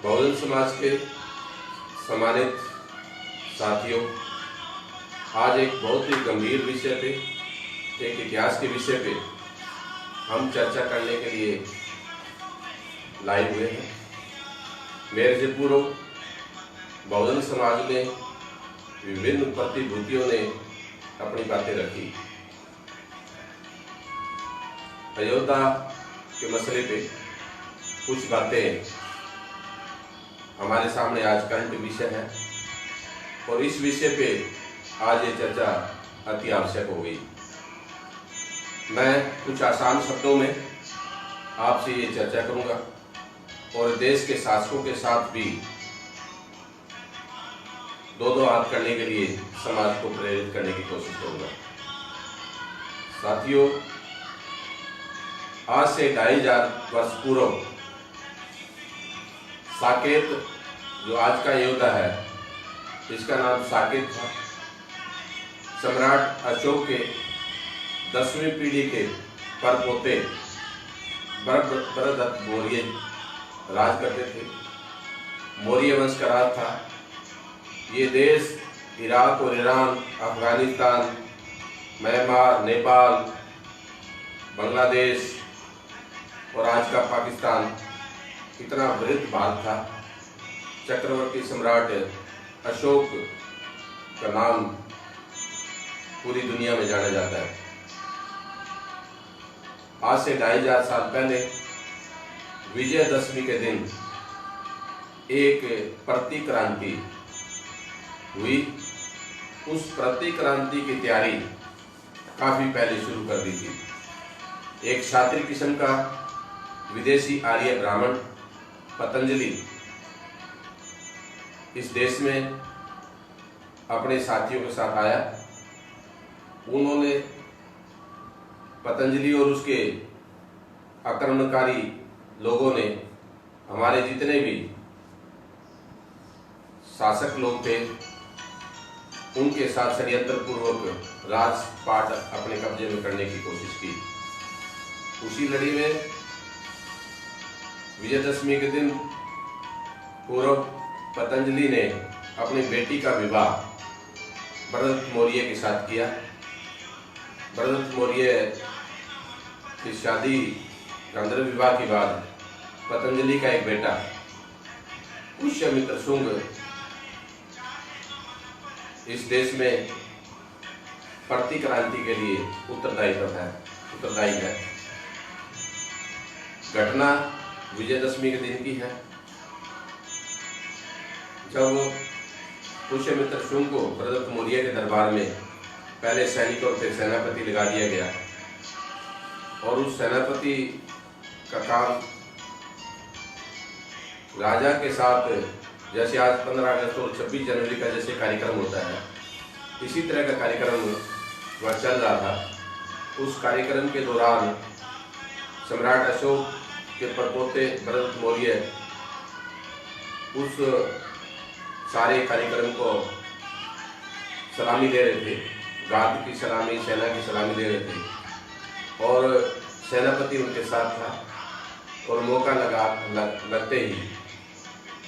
बहुजन समाज के सम्मानित साथियों, आज एक बहुत ही गंभीर विषय पे, एक इतिहास के विषय पे हम चर्चा करने के लिए लाए हुए हैं। मेरे से पूर्व बहुजन समाज में विभिन्न प्रतिभूतियों ने अपनी बातें रखी। अयोध्या के मसले पे कुछ बातें हमारे सामने आज करंट विषय है और इस विषय पे आज ये चर्चा अति आवश्यक हो गई। मैं कुछ आसान शब्दों में आपसे ये चर्चा करूंगा और देश के शासकों के साथ भी दो हाथ करने के लिए समाज को प्रेरित करने की कोशिश करूंगा। साथियों, आज से 2500 वर्ष पूर्व साकेत, जो आज का अयोध्या है, इसका नाम साकेत था। सम्राट अशोक के 10वीं पीढ़ी के परपोते भरतदत्त मौर्य राज करते थे। मौर्य वंश का राज था। ये देश इराक और ईरान, अफगानिस्तान, म्यांमार, नेपाल, बांग्लादेश और आज का पाकिस्तान, इतना वृहद भाग था। चक्रवर्ती सम्राट अशोक का नाम पूरी दुनिया में जाना जाता है। आज से 2500 साल पहले विजयदशमी के दिन एक प्रतिक्रांति हुई। उस प्रतिक्रांति की तैयारी काफी पहले शुरू कर दी थी। एक क्षत्रिय किस्म का विदेशी आर्य ब्राह्मण पतंजलि इस देश में अपने साथियों के साथ आया। उन्होंने पतंजलि और उसके आक्रमणकारी लोगों ने हमारे जितने भी शासक लोग थे उनके साथ षड्यंत्र पूर्वक राजपाट अपने कब्जे में करने की कोशिश की। उसी लड़ी में विजयदशमी के दिन पूर्व पतंजलि ने अपनी बेटी का विवाह भरत मौर्य के साथ किया। भरत मौर्य की शादी गंधर्व विवाह के बाद पतंजलि का एक बेटा पुष्यमित्र शुंग इस देश में प्रतिक्रांति के लिए उत्तरदायी है। घटना विजयदशमी के दिन की है, जब पुष्यमित्र शुंग को भरत मौर्य के दरबार में पहले सैनिक और फिर सेनापति लगा दिया गया और उस सेनापति का काम राजा के साथ, जैसे आज 15 अगस्त और 26 जनवरी का जैसे कार्यक्रम होता है, इसी तरह का कार्यक्रम वह चल रहा था। उस कार्यक्रम के दौरान सम्राट अशोक के परपोते भरत मौर्य उस सारे कार्यक्रम को सलामी दे रहे थे। गार्ड की सलामी, सेना की सलामी दे रहे थे और सेनापति उनके साथ था और मौका लगते ही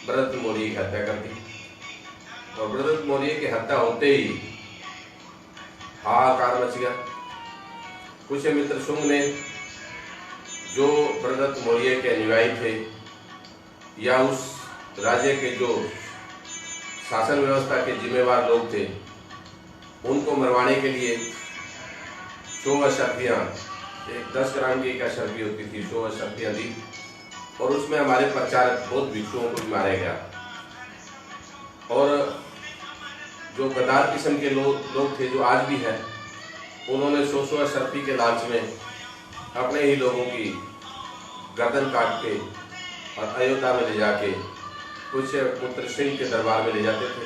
भरत मौर्य की हत्या कर दी। और भरत मौर्य की हत्या होते ही हाहाकार मच गया। पुष्यमित्र शुंग ने, जो भरत मौर्य के अनुयायी थे या उस राज्य के जो शासन व्यवस्था के जिम्मेवार लोग थे, उनको मरवाने के लिए 100 अशर्फियाँ, एक 10 ग्राम की एक अशर्फी होती थी, 100 अशर्फियाँ दी और उसमें हमारे प्रचारक बौद्ध भिक्षुओं को भी मारा गया। और जो गद्दार किस्म के लोग थे, जो आज भी हैं, उन्होंने 100 अशर्फी के लालच में अपने ही लोगों की गर्दन काट के और अयोध्या में ले जाके पुष्यमित्र सिंह के दरबार में ले जाते थे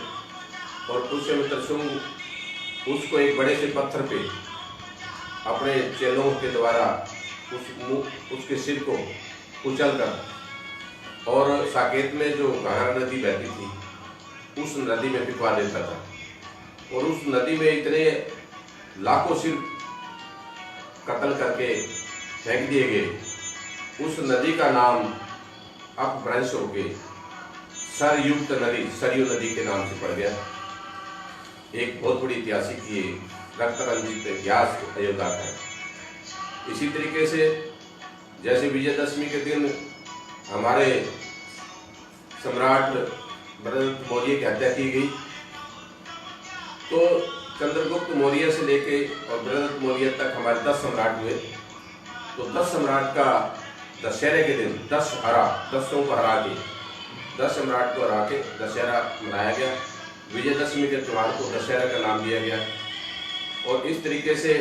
और पुष्यमित्र सिंह उसको एक बड़े से पत्थर पे अपने चेलों के द्वारा उसके सिर को कुचलकर और साकेत में जो घाघरा नदी बहती थी उस नदी में फिकवा देता था। और उस नदी में इतने लाखों सिर कत्ल करके फेंक दिए गए। उस नदी का नाम अपभ्रंश हो गए सरयुक्त नदी, सरयू नदी के नाम से पड़ गया। एक बहुत बड़ी ऐतिहासिक ये रक्त रंजित इतिहास अयोध्या का है। इसी तरीके से जैसे विजयदशमी के दिन हमारे सम्राट भरत मौर्य की हत्या की गई, तो चंद्रगुप्त मौर्य से लेके और भरत मौर्य तक हमारे 10 सम्राट हुए। तो 10 सम्राट का दशहरे के दिन 10 को हरा के 10 सम्राट को हरा के दशहरा मनाया गया। विजयदशमी के त्यौहार को दशहरा का नाम दिया गया। और इस तरीके से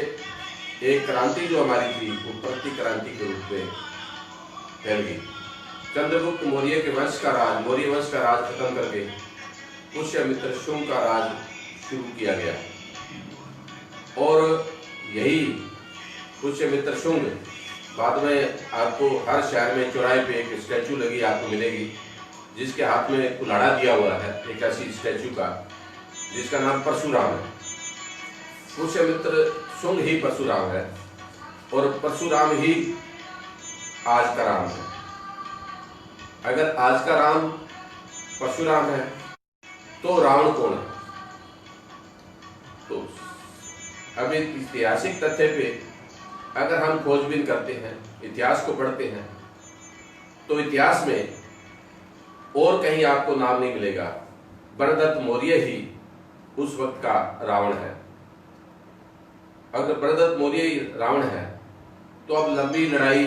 एक क्रांति जो हमारी थी वो प्रति क्रांति के रूप में फैल गई। चंद्रगुप्त मौर्य के वंश का राज, मौर्य वंश का राज खत्म करके पुष्यमित्र शुंग का राज शुरू किया गया। और यही पुष्यमित्र शुंग बाद में आपको हर शहर में चौराहे पे एक स्टैचू लगी आपको मिलेगी, जिसके हाथ में कुल्हाड़ा दिया हुआ है, एक ऐसी स्टैचू का जिसका नाम परशुराम है। पुष्यमित्र शुंग ही परशुराम है और परशुराम ही आज का राम है। अगर आज का राम परशुराम है तो रावण कौन है? तो अब ऐतिहासिक तथ्य पे अगर हम खोजबीन करते हैं, इतिहास को पढ़ते हैं, तो इतिहास में और कहीं आपको नाम नहीं मिलेगा। बरदत्त मौर्य ही उस वक्त का रावण है। अगर बरदत्त मौर्य ही रावण है तो अब लंबी लड़ाई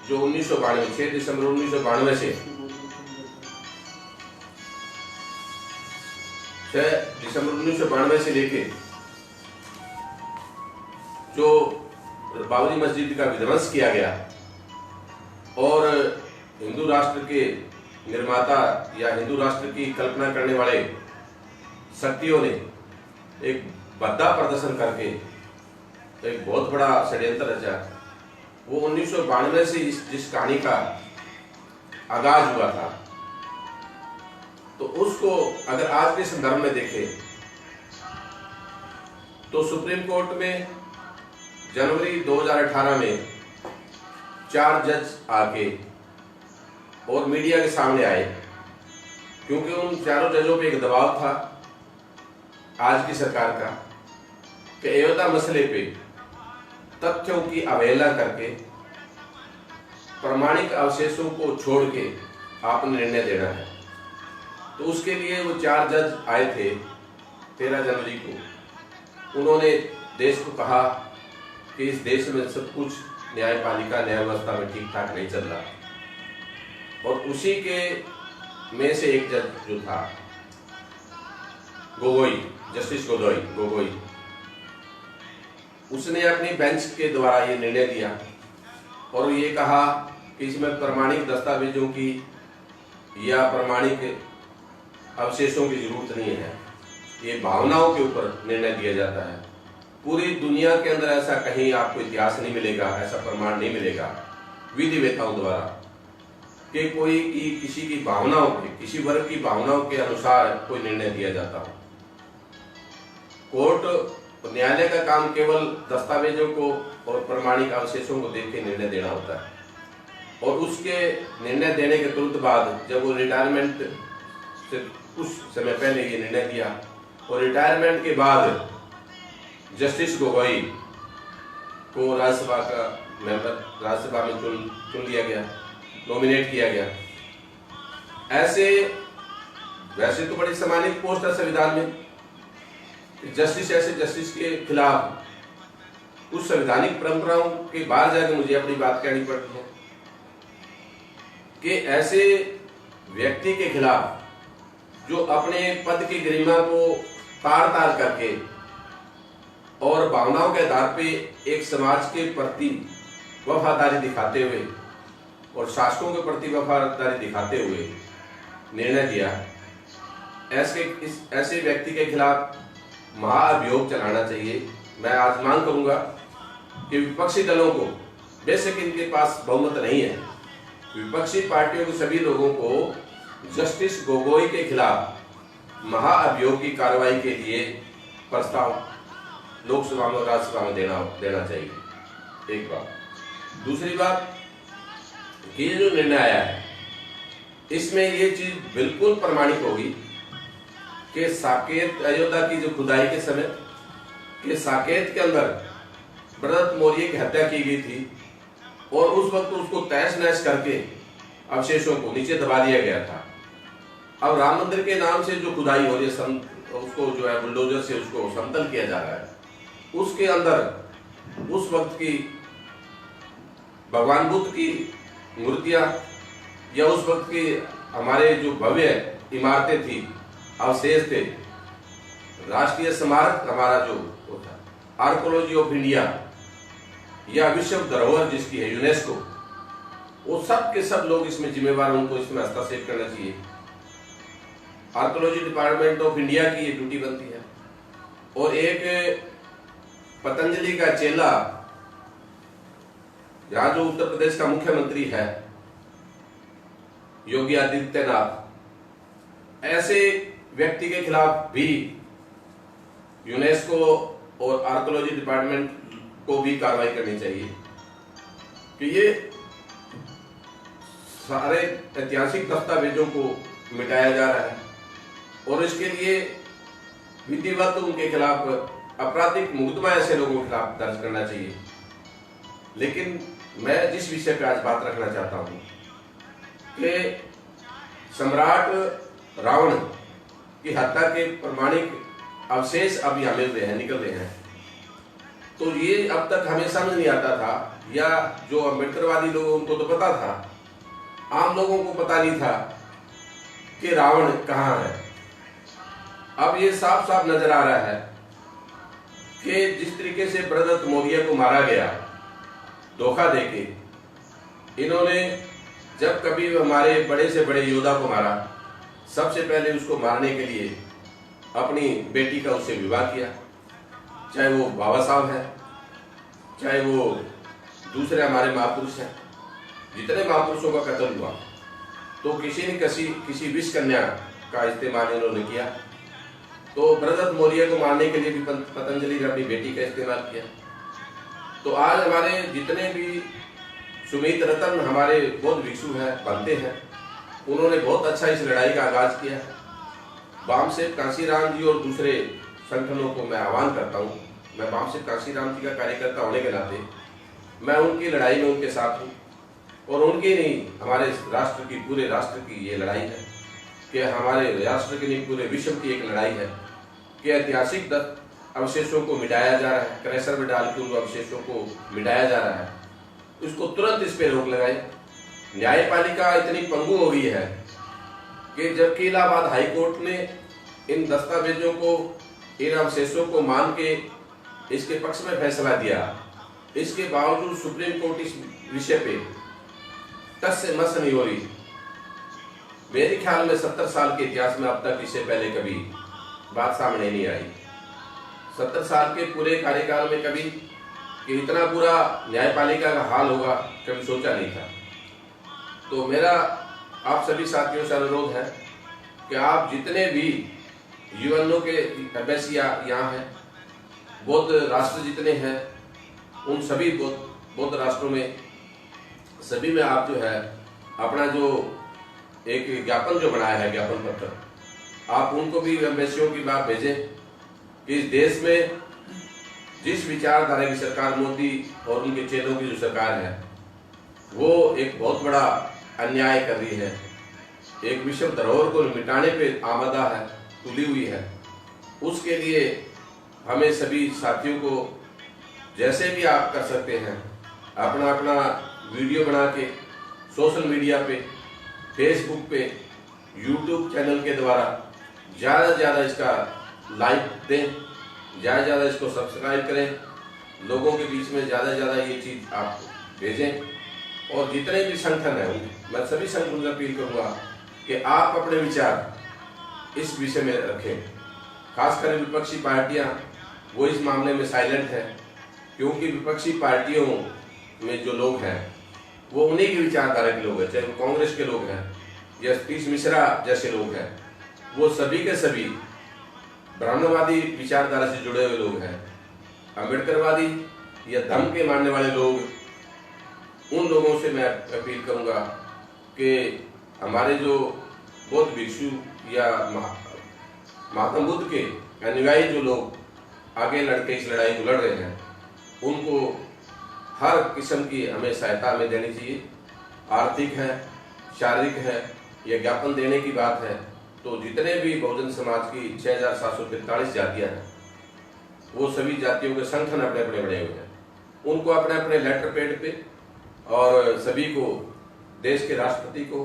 जो 1992 6 दिसंबर 1992 से 6 दिसंबर 1992 से लेके जो बाबरी मस्जिद का विध्वंस किया गया और हिंदू राष्ट्र के निर्माता या हिंदू राष्ट्र की कल्पना करने वाले शक्तियों ने एक भद्दा प्रदर्शन करके एक बहुत बड़ा षड्यंत्र रचा। वो 1992 से जिस कहानी का आगाज हुआ था, तो उसको अगर आज के संदर्भ में देखें तो सुप्रीम कोर्ट में जनवरी 2018 में 4 जज आके और मीडिया के सामने आए, क्योंकि उन चारों जजों पे एक दबाव था आज की सरकार का कि अयोध्या मसले पे तथ्यों की अवहेलना करके प्रामाणिक अवशेषों को छोड़ के आपने निर्णय देना है। तो उसके लिए वो 4 जज आए थे 13 जनवरी को। उन्होंने देश को कहा कि इस देश में सब कुछ न्यायपालिका न्याय व्यवस्था में ठीक ठाक नहीं चल रहा, और उसी के में से एक जज जो था गोगोई, जस्टिस गोगोई, उसने अपनी बेंच के द्वारा ये निर्णय दिया और ये कहा कि इसमें प्रमाणिक दस्तावेजों की या प्रमाणिक अवशेषों की जरूरत नहीं है, ये भावनाओं के ऊपर निर्णय दिया जाता है। पूरी दुनिया के अंदर ऐसा कहीं आपको इतिहास नहीं मिलेगा, ऐसा प्रमाण नहीं मिलेगा विधिवेताओं द्वारा कि कोई किसी की भावनाओं के, किसी वर्ग की भावनाओं के अनुसार कोई निर्णय दिया जाता हो। कोर्ट न्यायालय का काम केवल दस्तावेजों को और प्रमाणिक अवशेषों को देख के निर्णय देना होता है, और उसके निर्णय देने के तुरंत बाद जब वो रिटायरमेंट से कुछ समय पहले ये निर्णय दिया, और रिटायरमेंट के बाद जस्टिस गोगोई को राज्यसभा का मेंबर, राज्यसभा में चुन लिया गया, नॉमिनेट किया गया। ऐसे वैसे तो बड़ी सम्मानित पोस्ट है संविधान में, जस्टिस ऐसे जस्टिस के खिलाफ उस संवैधानिक परंपराओं के बाहर जाकर मुझे अपनी बात कहनी पड़ती है कि ऐसे व्यक्ति के खिलाफ जो अपने पद की गरिमा को तार तार करके और भावनाओं के आधार पे एक समाज के प्रति वफादारी दिखाते हुए और शासकों के प्रति वफादारी दिखाते हुए निर्णय दिया, ऐसे व्यक्ति के खिलाफ महाअभियोग चलाना चाहिए। मैं आज मांग करूंगा कि विपक्षी दलों को, बेशक इनके पास बहुमत नहीं है, विपक्षी पार्टियों के सभी लोगों को जस्टिस गोगोई के खिलाफ महाअभियोग की कार्रवाई के लिए प्रस्ताव लोकसभा में और राज्यसभा में देना चाहिए। एक बात। दूसरी बात, ये जो निर्णय आया है इसमें ये चीज बिल्कुल प्रमाणित होगी कि साकेत अयोध्या की जो खुदाई के समय के साकेत के अंदर भरत मौर्य की हत्या की गई थी और उस वक्त उसको तहस नहस करके अवशेषों को नीचे दबा दिया गया था। अब राम मंदिर के नाम से जो खुदाई हो रही है, उसको जो है बुलडोजर से उसको समतल किया जा रहा है, उसके अंदर उस वक्त की भगवान बुद्ध की मूर्तियां या उस वक्त की हमारे जो भव्य इमारतें थी, अवशेष थे, राष्ट्रीय स्मारक हमारा जो था आर्कोलॉजी ऑफ इंडिया या विश्व धरोहर जिसकी है यूनेस्को, वो सब के सब लोग इसमें जिम्मेवार, उनको इसमें हस्तक्षेप करना चाहिए। आर्कोलॉजी डिपार्टमेंट ऑफ इंडिया की ये ड्यूटी बनती है। और एक पतंजलि का चेला, यहाँ जो उत्तर प्रदेश का मुख्यमंत्री है योगी आदित्यनाथ, ऐसे व्यक्ति के खिलाफ भी यूनेस्को और आर्कोलॉजी डिपार्टमेंट को भी कार्रवाई करनी चाहिए कि ये सारे ऐतिहासिक दस्तावेजों को मिटाया जा रहा है और इसके लिए विधिवत उनके खिलाफ आपराधिक मुकदमा ऐसे लोगों के खिलाफ दर्ज करना चाहिए। लेकिन मैं जिस विषय पे आज बात रखना चाहता हूं कि सम्राट रावण की हत्या के प्रमाणिक अवशेष अब यहाँ मिल रहे हैं, निकल रहे हैं। तो ये अब तक हमें समझ नहीं आता था, या जो अम्बेडकरवादी लोग उनको तो पता था, आम लोगों को पता नहीं था कि रावण कहाँ है। अब ये साफ साफ नजर आ रहा है कि जिस तरीके से भरत मौर्य को मारा गया धोखा देके, इन्होंने जब कभी हमारे बड़े से बड़े योद्धा को मारा, सबसे पहले उसको मारने के लिए अपनी बेटी का उससे विवाह किया, चाहे वो बाबा साहब है, चाहे वो दूसरे हमारे महापुरुष हैं। जितने महापुरुषों का कत्ल हुआ तो किसी न किसी विष कन्या का इस्तेमाल इन्होंने किया। तो भरत मौर्य को मारने के लिए भी पतंजलि ने अपनी बेटी का इस्तेमाल किया। तो आज हमारे जितने भी सुमित रतन हमारे बौद्ध भिक्षु हैं, बनते हैं, उन्होंने बहुत अच्छा इस लड़ाई का आगाज किया। बामसेब कांशीराम जी और दूसरे संगठनों को मैं आह्वान करता हूँ। मैं बामसेब कांशीराम जी का कार्यकर्ता होने के नाते मैं उनकी लड़ाई में उनके साथ हूँ, और उनकी नहीं, हमारे राष्ट्र की, पूरे राष्ट्र की ये लड़ाई है कि हमारे राष्ट्र की नहीं, पूरे विश्व की एक लड़ाई है कि ऐतिहासिक अवशेषों को मिटाया जा रहा है, क्रैशर में डाल के उन अवशेषों को मिटाया जा रहा है। उसको तुरंत इस पे रोक लगाए। न्यायपालिका इतनी पंगु हो गई है कि जबकि इलाहाबाद हाईकोर्ट ने इन दस्तावेजों को, इन अवशेषों को मान के इसके पक्ष में फैसला दिया, इसके बावजूद सुप्रीम कोर्ट इस विषय पे टस से मस नहीं हो रही। मेरे ख्याल में 70 साल के इतिहास में अब तक इससे पहले कभी बात सामने नहीं आई। 70 साल के पूरे कार्यकाल में कभी कि इतना बुरा न्यायपालिका का हाल होगा कभी सोचा नहीं था। तो मेरा आप सभी साथियों से अनुरोध है कि आप जितने भी यूएनओ के एम्बेसी यहाँ हैं, बौद्ध राष्ट्र जितने हैं, उन सभी बौद्ध राष्ट्रों में सभी में आप जो है अपना जो एक ज्ञापन जो बनाया है, ज्ञापन पत्र, आप उनको भी एम्बेसियों की बात भेजें कि इस देश में जिस विचारधारा की सरकार, मोदी और उनके चेलों की जो सरकार है, वो एक बहुत बड़ा अन्याय कर रही है, एक विश्व धरोहर को मिटाने पे आमदा है, तुली हुई है। उसके लिए हमें सभी साथियों को जैसे भी आप कर सकते हैं, अपना अपना वीडियो बना के सोशल मीडिया पे, फेसबुक पे, यूट्यूब चैनल के द्वारा ज़्यादा से ज़्यादा इसका लाइक दें, ज़्यादा से ज़्यादा इसको सब्सक्राइब करें, लोगों के बीच में ज़्यादा से ज़्यादा ये चीज़ आप भेजें। और जितने भी संगठन हैं, मैं सभी संगठनों से अपील करूँगा कि आप अपने विचार इस विषय में रखें। खासकर विपक्षी पार्टियां वो इस मामले में साइलेंट है, क्योंकि विपक्षी पार्टियों में जो लोग हैं वो उन्हीं की विचारधारा के लोग हैं, चाहे वो कांग्रेस के लोग हैं या सतीश मिश्रा जैसे लोग हैं, वो सभी के सभी ब्राह्मणवादी विचारधारा से जुड़े हुए लोग हैं। अम्बेडकरवादी या धर्म के मानने वाले लोग, उन लोगों से मैं अपील करूंगा कि हमारे जो बौद्ध भिक्षु या महात्मा बुद्ध के अनुयायी जो लोग आगे लड़के इस लड़ाई को लड़ रहे हैं, उनको हर किस्म की हमें सहायता हमें देनी चाहिए। आर्थिक है, शारीरिक है, यह ज्ञापन देने की बात है। तो जितने भी बहुजन समाज की 6743 जातियाँ हैं, वो सभी जातियों के संगठन अपने अपने बने हुए हैं। उनको अपने अपने लेटर पैड पे और सभी को, देश के राष्ट्रपति को,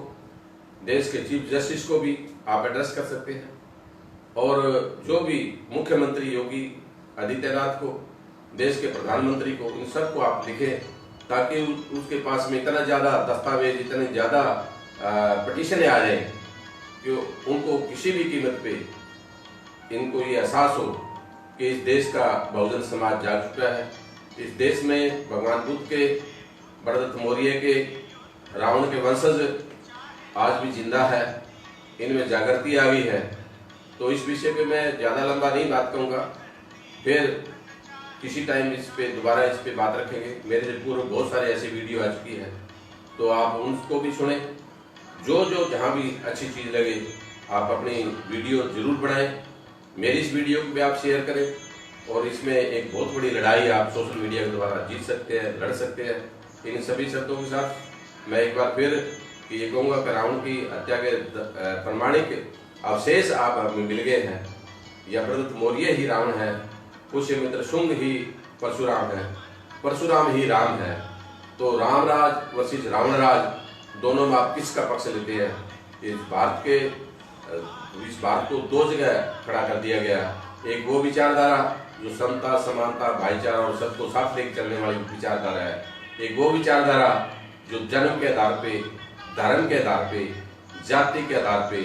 देश के चीफ जस्टिस को भी आप एड्रेस कर सकते हैं। और जो भी मुख्यमंत्री योगी आदित्यनाथ को, देश के प्रधानमंत्री को, इन सबको आप लिखें, ताकि उसके पास में इतना ज़्यादा दस्तावेज, इतने ज़्यादा पटिशनें आ जाएं कि उनको किसी भी कीमत पे इनको ये एहसास हो कि इस देश का बहुजन समाज जाग चुका है। इस देश में भगवान बुद्ध के, बड़दत्त मौर्य के, रावण के वंशज आज भी जिंदा है, इनमें जागृति आ गई है। तो इस विषय पे मैं ज़्यादा लंबा नहीं बात करूँगा, फिर किसी टाइम इस पे दोबारा इस पे बात रखेंगे। मेरे से पूर्व बहुत सारे ऐसे वीडियो आ चुकी है, तो आप उनको भी सुने। जो जहाँ भी अच्छी चीज़ लगे आप अपनी वीडियो जरूर बनाएं। मेरी इस वीडियो को भी आप शेयर करें, और इसमें एक बहुत बड़ी लड़ाई आप सोशल मीडिया के द्वारा जीत सकते हैं, लड़ सकते हैं। इन सभी शर्तों के साथ मैं एक बार फिर ये कहूँगा कि रावण की हत्या के प्रमाणिक अवशेष आप मिल गए हैं। यह बड़दत्त मौर्य ही रावण है, पुष्यमित्र शुंग ही परशुराम है, परशुराम ही राम है। तो रामराज वर्सेस रावणराज, दोनों में आप किसका पक्ष लेते हैं? इस बात को दो जगह खड़ा कर दिया गया। एक वो विचारधारा जो समता, समानता, भाईचारा और सबको साथ लेकर चलने वाली विचारधारा है। एक वो विचारधारा जो जन्म के आधार पे, धर्म के आधार पे, जाति के आधार पे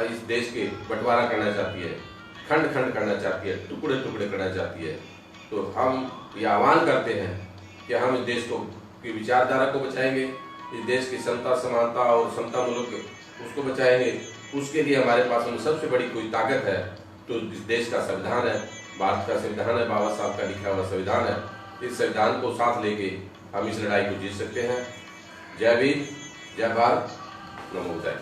इस देश के बंटवारा करना चाहती है, खंड खंड करना चाहती है, टुकड़े टुकड़े करना चाहती है। तो हम ये आह्वान करते हैं कि हम इस देश को की विचारधारा को बचाएंगे, इस देश की समता, समानता और समता मूलक उसको बचाएंगे। उसके लिए हमारे पास में सबसे बड़ी कोई ताकत है तो इस देश का संविधान है, भारत का संविधान है, बाबा साहब का लिखा हुआ संविधान है। इस संविधान को साथ लेके हम इस लड़ाई को जीत सकते हैं। जय भीम, जय भारत, नमो बुद्धाय।